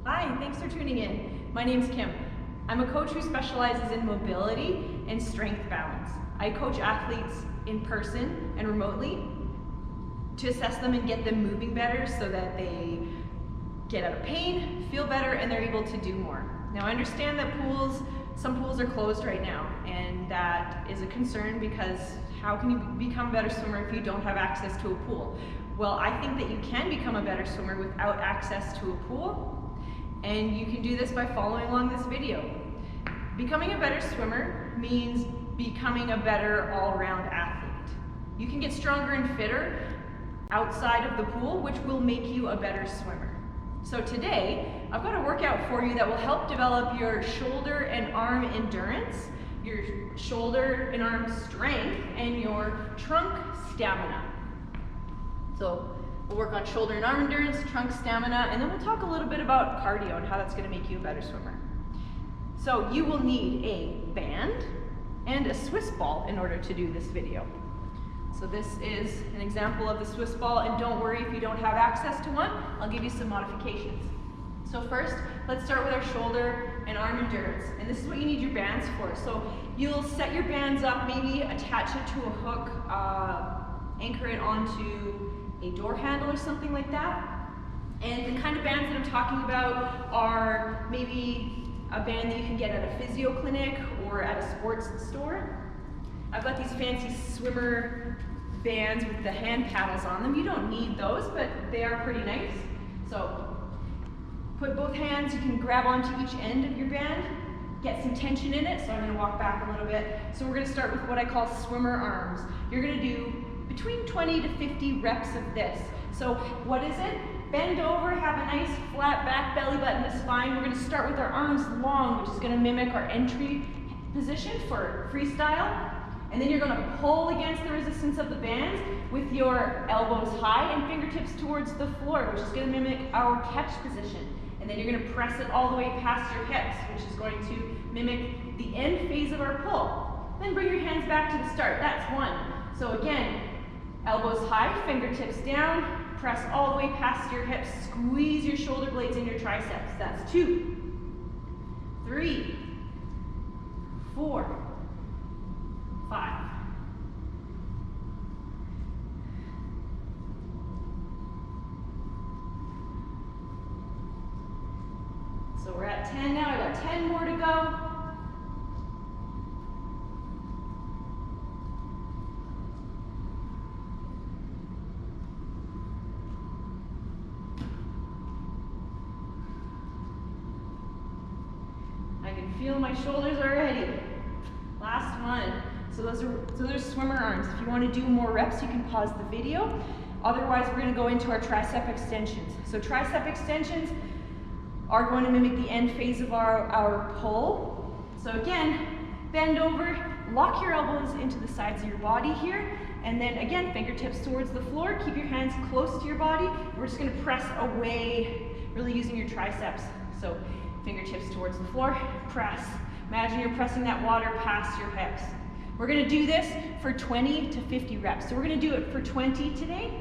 Hi, thanks for tuning in. My name's Kim. I'm a coach who specializes in mobility and strength balance. I coach athletes in person and remotely to assess them and get them moving better so that they get out of pain, feel better, and they're able to do more. Now I understand that some pools are closed right now, and that is a concern because how can you become a better swimmer if you don't have access to a pool? Well, I think that you can become a better swimmer without access to a pool, and you can do this by following along this video. Becoming a better swimmer means becoming a better all-around athlete. You can get stronger and fitter outside of the pool, which will make you a better swimmer. So today, I've got a workout for you that will help develop your shoulder and arm endurance, your shoulder and arm strength, and your trunk stamina. So we'll work on shoulder and arm endurance, trunk stamina, and then we'll talk a little bit about cardio and how that's going to make you a better swimmer. So you will need a band and a Swiss ball in order to do this video. So this is an example of the Swiss ball, and don't worry if you don't have access to one, I'll give you some modifications. So first, let's start with our shoulder and arm endurance, and this is what you need your bands for. So you'll set your bands up, maybe attach it to a hook, anchor it onto a door handle or something like that. And the kind of bands that I'm talking about are maybe a band that you can get at a physio clinic or at a sports store. I've got these fancy swimmer bands with the hand paddles on them. You don't need those, but they are pretty nice. So put both hands, you can grab onto each end of your band, get some tension in it. So I'm gonna walk back a little bit. So we're gonna start with what I call swimmer arms. You're gonna do between 20 to 50 reps of this. So what is it? Bend over, have a nice flat back, belly button to spine. We're gonna start with our arms long, which is gonna mimic our entry position for freestyle. And then you're gonna pull against the resistance of the bands with your elbows high and fingertips towards the floor, which is gonna mimic our catch position. And then you're gonna press it all the way past your hips, which is going to mimic the end phase of our pull. Then bring your hands back to the start. That's one. So again, elbows high, fingertips down, press all the way past your hips, squeeze your shoulder blades in your triceps. That's 2, 3, 4, 5. So we're at 10 now, I got 10 more to go. I can feel my shoulders already. Last one. So those are swimmer arms. If you want to do more reps, you can pause the video. Otherwise, we're going to go into our tricep extensions. So tricep extensions are going to mimic the end phase of our pull. So again, bend over, lock your elbows into the sides of your body here, and then again, fingertips towards the floor. Keep your hands close to your body. We're just going to press away, really using your triceps. So fingertips towards the floor, press. Imagine you're pressing that water past your hips. We're gonna do this for 20 to 50 reps. So we're gonna do it for 20 today.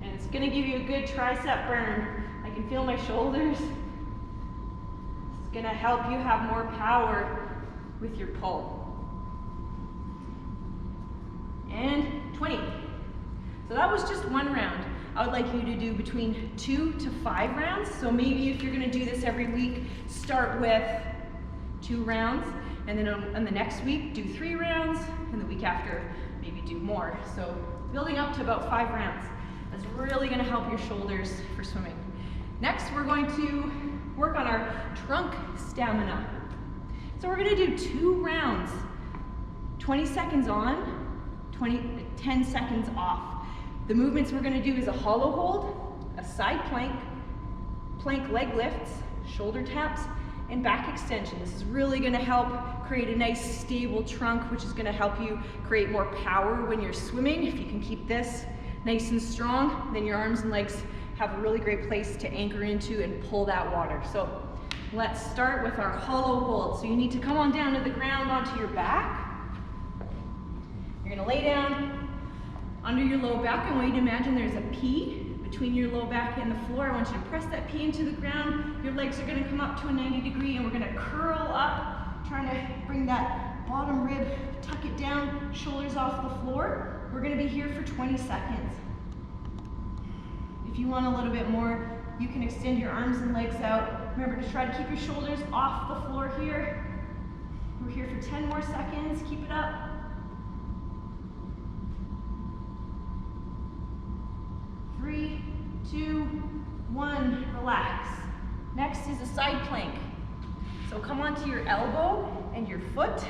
And it's gonna give you a good tricep burn. I can feel my shoulders. It's gonna help you have more power with your pull. And 20. So that was just one round. I would like you to do between 2 to 5 rounds. So maybe if you're gonna do this every week, start with 2 rounds, and then on the next week, do 3 rounds, and the week after, maybe do more. So building up to about 5 rounds. That's really gonna help your shoulders for swimming. Next, we're going to work on our trunk stamina. So we're gonna do 2 rounds, 20 seconds on, 10 seconds off. The movements we're gonna do is a hollow hold, a side plank, plank leg lifts, shoulder taps, and back extension. This is really gonna help create a nice stable trunk, which is gonna help you create more power when you're swimming. If you can keep this nice and strong, then your arms and legs have a really great place to anchor into and pull that water. So let's start with our hollow hold. So you need to come on down to the ground onto your back. You're gonna lay down, under your low back. I want you to imagine there's a P between your low back and the floor. I want you to press that P into the ground. Your legs are going to come up to a 90 degree and we're going to curl up, trying to bring that bottom rib, tuck it down, shoulders off the floor. We're going to be here for 20 seconds. If you want a little bit more, you can extend your arms and legs out. Remember to try to keep your shoulders off the floor here. We're here for 10 more seconds. Keep it up. 3, 2, 1, relax. Next is a side plank. So come onto your elbow and your foot,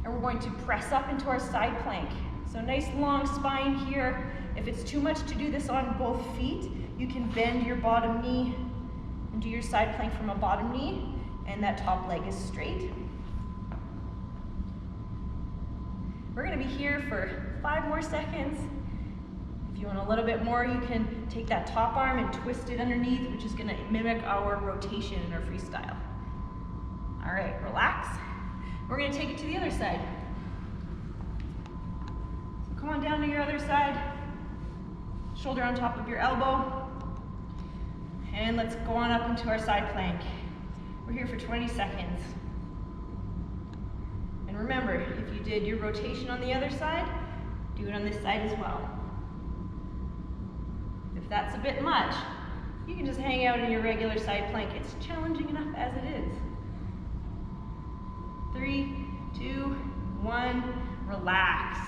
and we're going to press up into our side plank. So nice long spine here. If it's too much to do this on both feet, you can bend your bottom knee and do your side plank from a bottom knee, and that top leg is straight. We're going to be here for 5 more seconds. If you want a little bit more, you can take that top arm and twist it underneath, which is going to mimic our rotation in our freestyle. All right, relax. We're going to take it to the other side. So come on down to your other side. Shoulder on top of your elbow. And let's go on up into our side plank. We're here for 20 seconds. And remember, if you did your rotation on the other side, do it on this side as well. If that's a bit much, you can just hang out in your regular side plank. It's challenging enough as it is. 3, 2, 1, relax.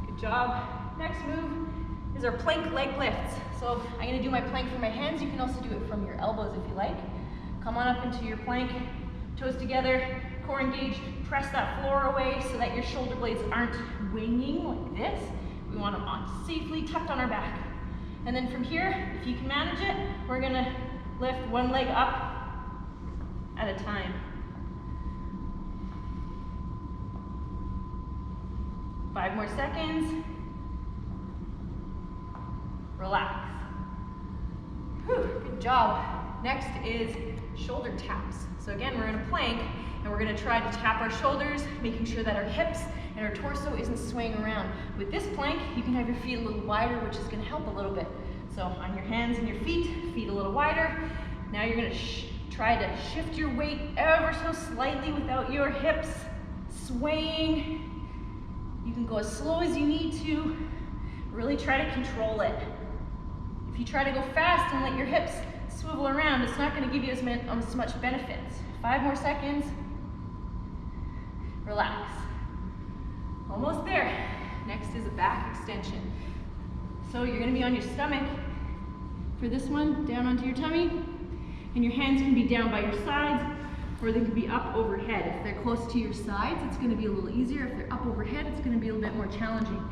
Good job. Next move is our plank leg lifts. So I'm going to do my plank from my hands. You can also do it from your elbows if you like. Come on up into your plank, toes together, core engaged. Press that floor away so that your shoulder blades aren't winging like this. We want them on safely tucked on our back. And then from here, if you can manage it, we're going to lift one leg up at a time. 5 more seconds. Relax. Whew, good job. Next is shoulder taps. So again, we're in a plank and we're going to try to tap our shoulders, making sure that our hips and our torso isn't swaying around. With this plank, you can have your feet a little wider, which is going to help a little bit. So on your hands and your feet a little wider. Now you're going to try to shift your weight ever so slightly without your hips swaying. You can go as slow as you need to. Really try to control it. If you try to go fast and let your hips swivel around, it's not going to give you as much benefits. 5 more seconds. Relax. Almost there. Next is a back extension. So you're going to be on your stomach for this one, down onto your tummy, and your hands can be down by your sides, or they can be up overhead. If they're close to your sides, it's going to be a little easier. If they're up overhead, it's going to be a little bit more challenging.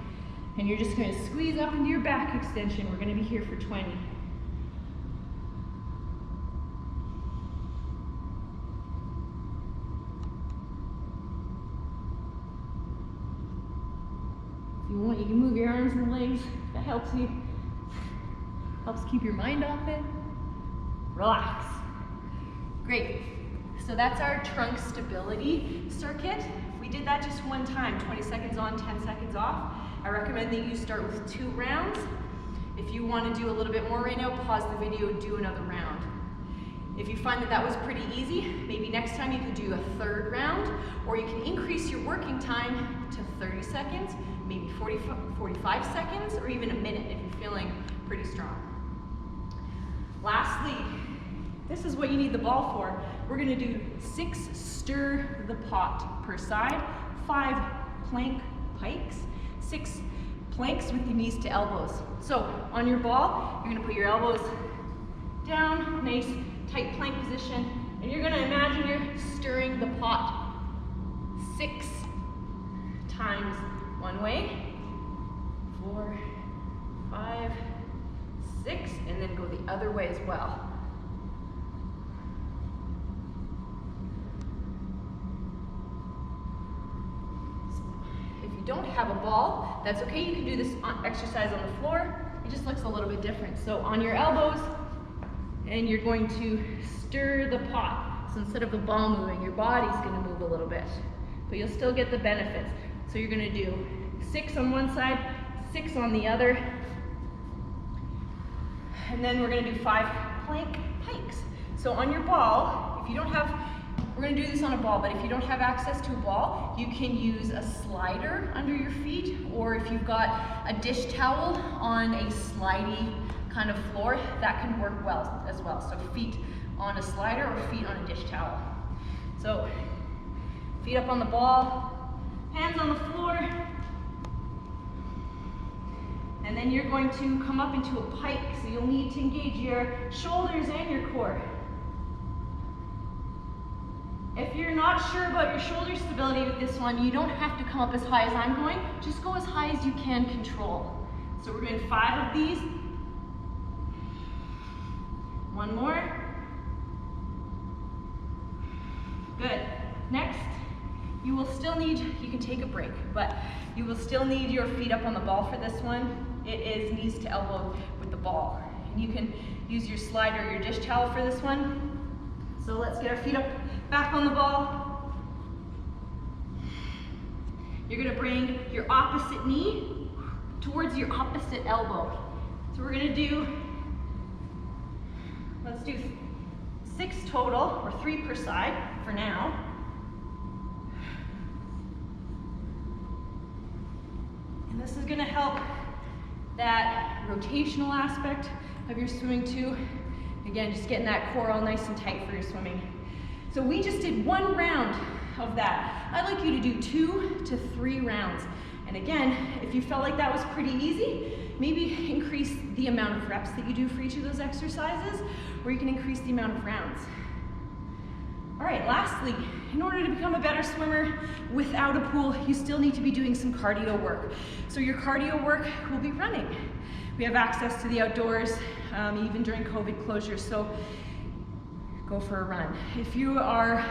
And you're just going to squeeze up into your back extension. We're going to be here for 20. If you want, you can move your arms and legs. That helps you. Helps keep your mind off it. Relax. Great. So that's our trunk stability circuit. If we did that just one time, 20 seconds on, 10 seconds off, I recommend that you start with 2 rounds. If you want to do a little bit more right now, pause the video and do another round. If you find that that was pretty easy, maybe next time you could do a 3rd round, or you can increase your working time to 30 seconds, maybe 45 seconds, or even a minute if you're feeling pretty strong. Lastly, this is what you need the ball for. We're going to do 6 stir the pot per side, 5 plank pikes, 6 planks with the knees to elbows. So on your ball, you're going to put your elbows down, nice tight plank position, and you're going to imagine you're stirring the pot 6 times one way, 4, 5, 6, and then go the other way as well. If you don't have a ball, that's okay. You can do this exercise on the floor. It just looks a little bit different. So on your elbows, and you're going to stir the pot. So instead of the ball moving, your body's going to move a little bit, but you'll still get the benefits. So you're going to do 6 on one side, 6 on the other. And then we're gonna do 5 plank pikes. So on your ball, if you don't have, we're gonna do this on a ball, but if you don't have access to a ball, you can use a slider under your feet, or if you've got a dish towel on a slidey kind of floor, that can work well as well. So feet on a slider or feet on a dish towel. So feet up on the ball, hands on the floor, and then you're going to come up into a pike, so you'll need to engage your shoulders and your core. If you're not sure about your shoulder stability with this one, you don't have to come up as high as I'm going, just go as high as you can control. So we're doing 5 of these. One more. Good. Next, you will still need, you can take a break, but you will still need your feet up on the ball for this one. It is knees to elbow with the ball. And you can use your slider or your dish towel for this one. So let's get our feet up, back on the ball. You're gonna bring your opposite knee towards your opposite elbow. So we're gonna do, let's do 6 total, or 3 per side for now. And this is gonna help that rotational aspect of your swimming too. Again, just getting that core all nice and tight for your swimming. So we just did 1 round of that. I'd like you to do 2 to 3 rounds. And again, if you felt like that was pretty easy, maybe increase the amount of reps that you do for each of those exercises, or you can increase the amount of rounds. All right, lastly, in order to become a better swimmer without a pool, you still need to be doing some cardio work. So your cardio work will be running. We have access to the outdoors, even during COVID closures, so go for a run. If you are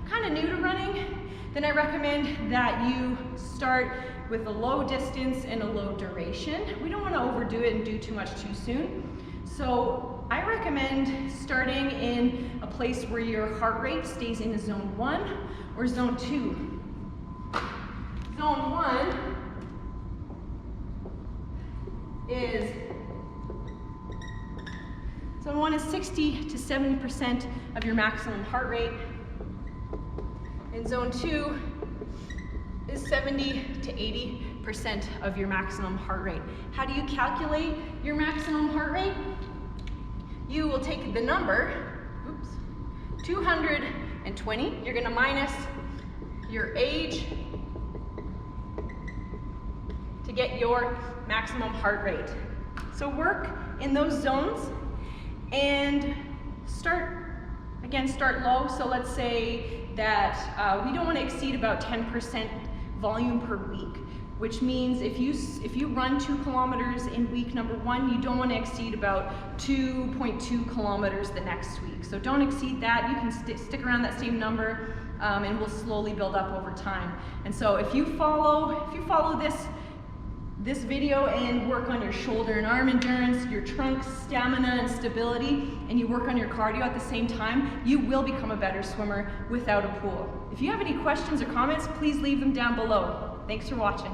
kind of new to running, then I recommend that you start with a low distance and a low duration. We don't want to overdo it and do too much too soon. So I recommend starting in a place where your heart rate stays in zone 1 or zone 2. Zone 1 is, zone 1 is 60 to 70% of your maximum heart rate. And zone 2 is 70 to 80% of your maximum heart rate. How do you calculate your maximum heart rate? You will take the number, 220, you're gonna minus your age to get your maximum heart rate. So work in those zones and start low. So let's say that we don't want to exceed about 10% volume per week, which means if you run 2 kilometers in week number 1, you don't want to exceed about 2.2 kilometers the next week. So don't exceed that. You can stick around that same number, and we'll slowly build up over time. And so if you follow this video and work on your shoulder and arm endurance, your trunk stamina and stability, and you work on your cardio at the same time, you will become a better swimmer without a pool. If you have any questions or comments, please leave them down below. Thanks for watching.